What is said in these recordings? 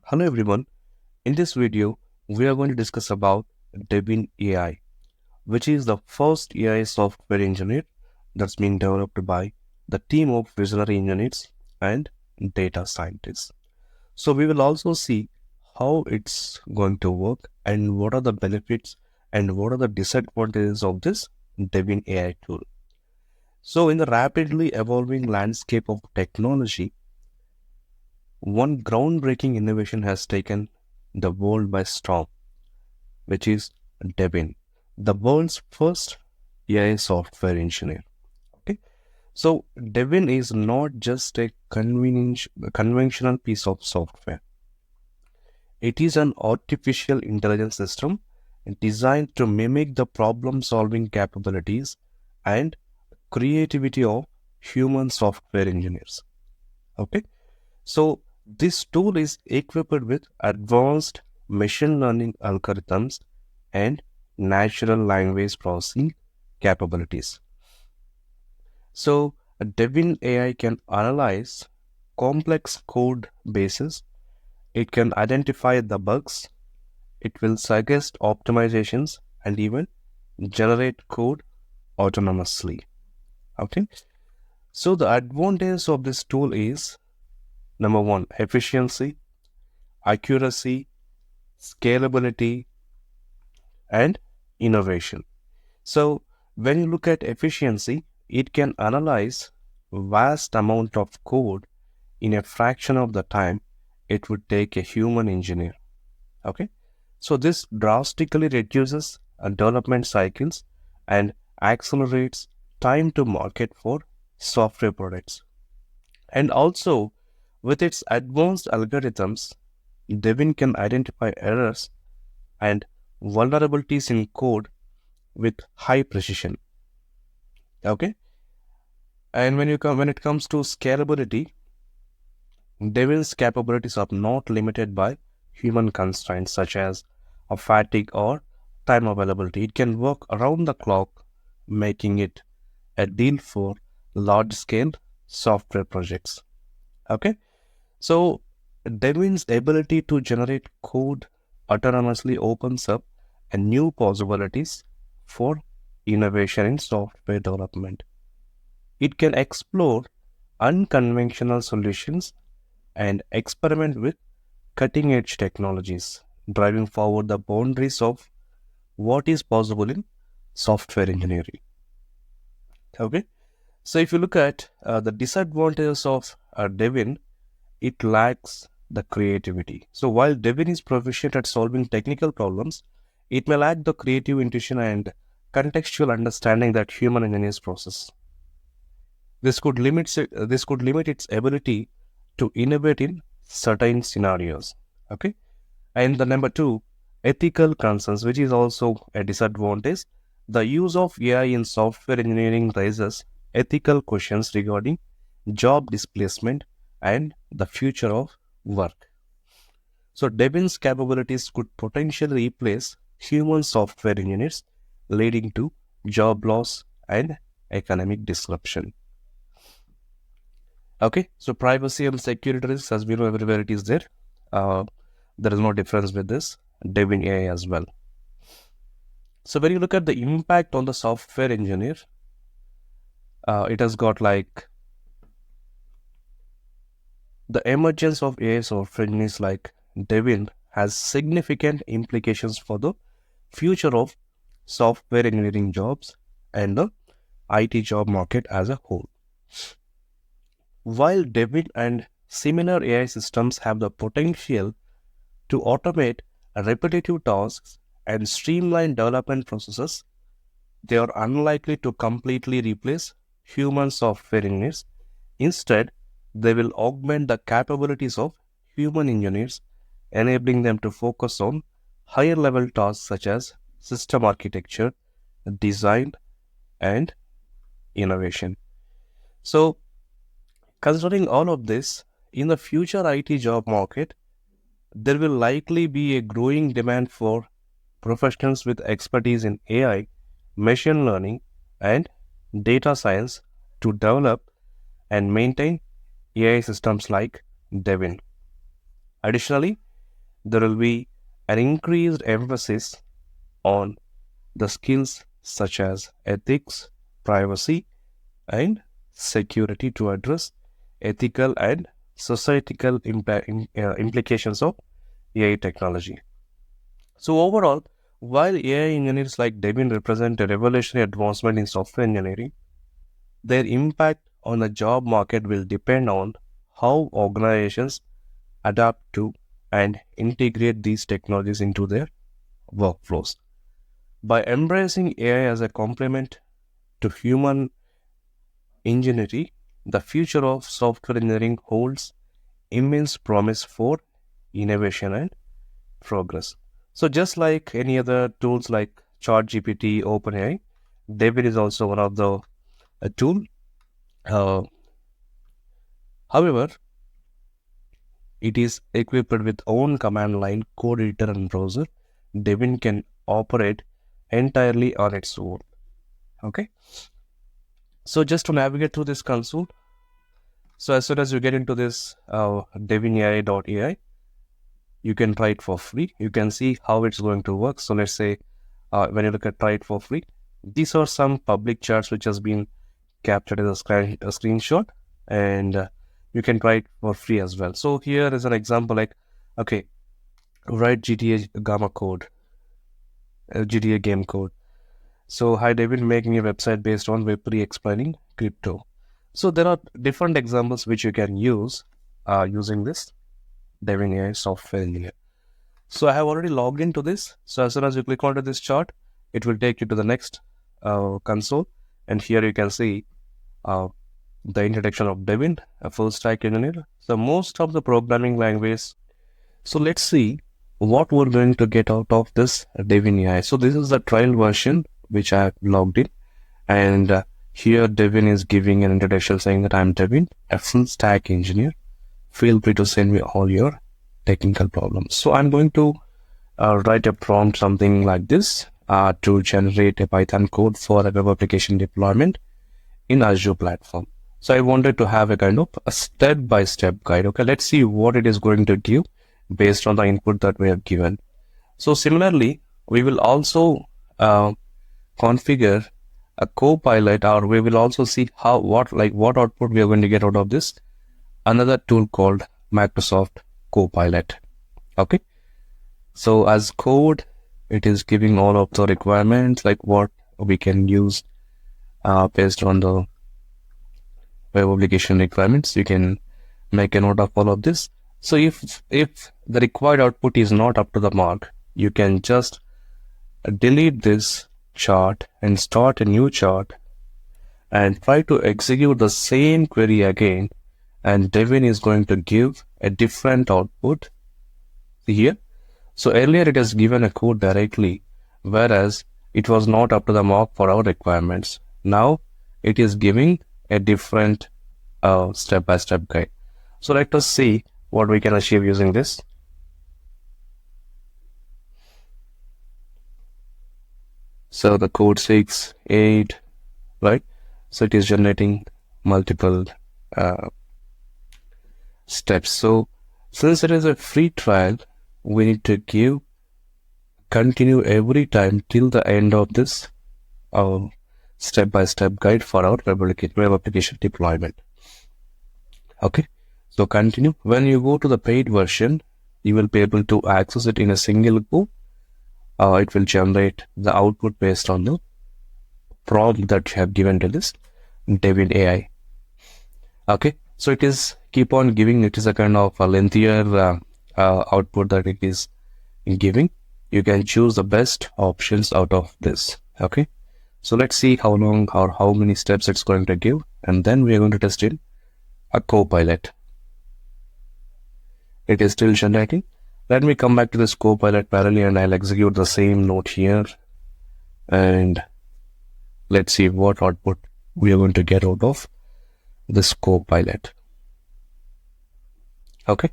Hello everyone. In this video, we are going to discuss about Devin AI, which is the first AI software engineer that's been developed by the team of visionary engineers and data scientists. So we will also see how it's going to work and what are the benefits and what are the disadvantages of this Devin AI tool. So in the rapidly evolving landscape of technology, one groundbreaking innovation has taken the world by storm, which is Devin, the world's first AI software engineer. Okay, so Devin is not just a conventional piece of software. It is an artificial intelligence system designed to mimic the problem-solving capabilities and creativity of human software engineers. Okay, so this tool is equipped with advanced machine learning algorithms and natural language processing capabilities. So Devin AI can analyze complex code bases, it can identify the bugs, it will suggest optimizations and even generate code autonomously. Okay. So the advantage of this tool is number one, efficiency, accuracy, scalability, and innovation. So when you look at efficiency, it can analyze vast amount of code in a fraction of the time it would take a human engineer. Okay, so this drastically reduces development cycles and accelerates time to market for software products. And also, with its advanced algorithms, Devin can identify errors and vulnerabilities in code with high precision. Okay, and when it comes to scalability, Devin's capabilities are not limited by human constraints such as a fatigue or time availability. It can work around the clock, making it a deal for large scale software projects. Okay, so Devin's ability to generate code autonomously opens up a new possibilities for innovation in software development. It can explore unconventional solutions and experiment with cutting edge technologies, driving forward the boundaries of what is possible in software engineering. Okay, so if you look at the disadvantages of Devin, it lacks the creativity. So while Devin is proficient at solving technical problems, it may lack the creative intuition and contextual understanding that human engineers possess. This could limit its ability to innovate in certain scenarios. Okay, and the number two, ethical concerns, which is also a disadvantage. The use of AI in software engineering raises ethical questions regarding job displacement and the future of work. So Devin's capabilities could potentially replace human software engineers, leading to job loss and economic disruption. Okay, so privacy and security risks, as we know, everywhere it is there. Uh, there is no difference with this Devin AI as well. So when you look at the impact on the software engineer, it has got like the emergence of AI software engineers like Devin has significant implications for the future of software engineering jobs and the IT job market as a whole. While Devin and similar AI systems have the potential to automate repetitive tasks and streamline development processes, they are unlikely to completely replace human software engineers. Instead, they will augment the capabilities of human engineers, enabling them to focus on higher level tasks such as system architecture, design, and innovation. So, considering all of this, in the future IT job market, there will likely be a growing demand for professionals with expertise in AI, machine learning, and data science to develop and maintain AI systems like Devin. Additionally, there will be an increased emphasis on the skills such as ethics, privacy, and security to address ethical and societal implications of AI technology. So overall, while AI engineers like Devin represent a revolutionary advancement in software engineering, their impact on the job market will depend on how organizations adapt to and integrate these technologies into their workflows. By embracing AI as a complement to human ingenuity, the future of software engineering holds immense promise for innovation and progress. So just like any other tools like ChatGPT, OpenAI, Devin is also one of the tool. Uh, However, it is equipped with own command line, code editor, and browser. Devin can operate entirely on its own. Okay. So just to navigate through this console, so as soon as you get into this devinai.ai, you can try it for free. You can see how it's going to work. So let's say when you look at try it for free, these are some public charts which has been captured as a screenshot, and you can try it for free as well. So here is an example like, okay, write GTA gamma code, GTA game code. So hi David, making a website based on Web3 explaining crypto. So there are different examples which you can use using this Devin AI software engineer. So I have already logged into this. So as soon as you click onto this chart, it will take you to the next console. And here you can see the introduction of Devin, a full stack engineer. So most of the programming language. So let's see what we're going to get out of this Devin AI. So this is the trial version which I have logged in. And here Devin is giving an introduction saying that I'm Devin, a full stack engineer. Feel free to send me all your technical problems. So I'm going to write a prompt, something like this, to generate a Python code for a web application deployment in Azure platform. So I wanted to have a kind of a step-by-step guide. Okay, let's see what it is going to give based on the input that we have given. So similarly, we will also configure a co-pilot, or we will also see what output we are going to get out of this another tool called Microsoft Copilot. Okay, so as code, it is giving all of the requirements like what we can use based on the web application requirements. You can make a note of all of this. So if the required output is not up to the mark, you can just delete this chart and start a new chart and try to execute the same query again, and Devin is going to give a different output here. So earlier it has given a code directly, whereas it was not up to the mark for our requirements. Now it is giving a different step-by-step guide. So let us see what we can achieve using this. So the code 6, 8, right? So it is generating multiple steps. So since it is a free trial, we need to continue every time till the end of this step-by-step guide for our web application deployment. Okay, so continue. When you go to the paid version, you will be able to access it in a single go. It will generate the output based on the prompt that you have given to this Devin AI. Okay, so it is keep on giving. It is a kind of a lengthier output that it is giving. You can choose the best options out of this. Okay, so let's see how long or how many steps it's going to give, and then we are going to test in a Copilot. It is still generating. Let me come back to this Copilot parallel and I'll execute the same note here, and let's see what output we are going to get out of this Copilot. Okay,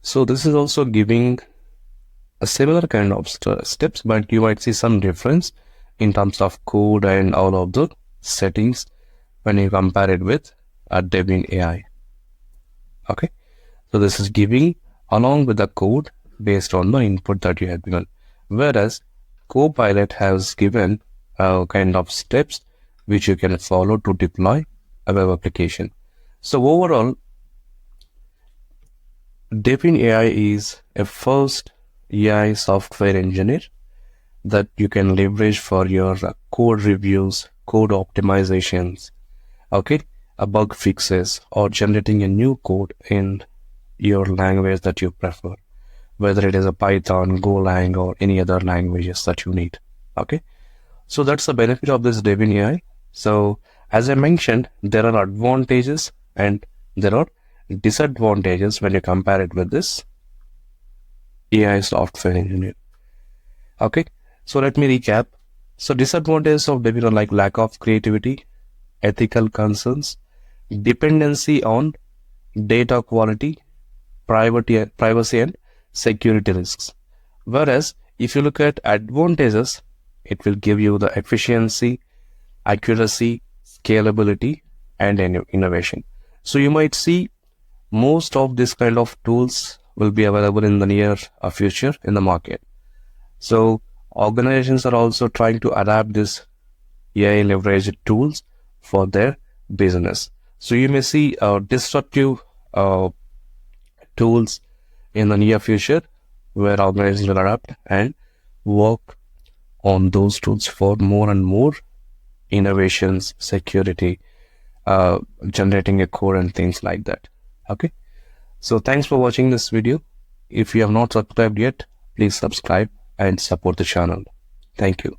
so this is also giving a similar kind of steps, but you might see some difference in terms of code and all of the settings when you compare it with a Devin AI. Okay, so this is giving along with the code based on the input that you have given. Whereas Copilot has given kind of steps which you can follow to deploy a web application. So overall, Devin AI is a first AI software engineer that you can leverage for your code reviews, code optimizations, okay, bug fixes, or generating a new code in your language that you prefer, whether it is a Python, Golang, or any other languages that you need. Okay, so that's the benefit of this Devin AI. So as I mentioned, there are advantages and there are disadvantages when you compare it with this AI software engineer. Okay, so let me recap. So disadvantages of Devin are like lack of creativity, ethical concerns, dependency on data quality, privacy and security risks. Whereas if you look at advantages, it will give you the efficiency, accuracy, scalability, and innovation. So you might see most of this kind of tools will be available in the near future in the market. So organizations are also trying to adapt this AI leveraged tools for their business. So you may see disruptive tools in the near future where organizations will adapt and work on those tools for more and more innovations, security, generating a code and things like that. Okay. So thanks for watching this video. If you have not subscribed yet, please subscribe and support the channel. Thank you.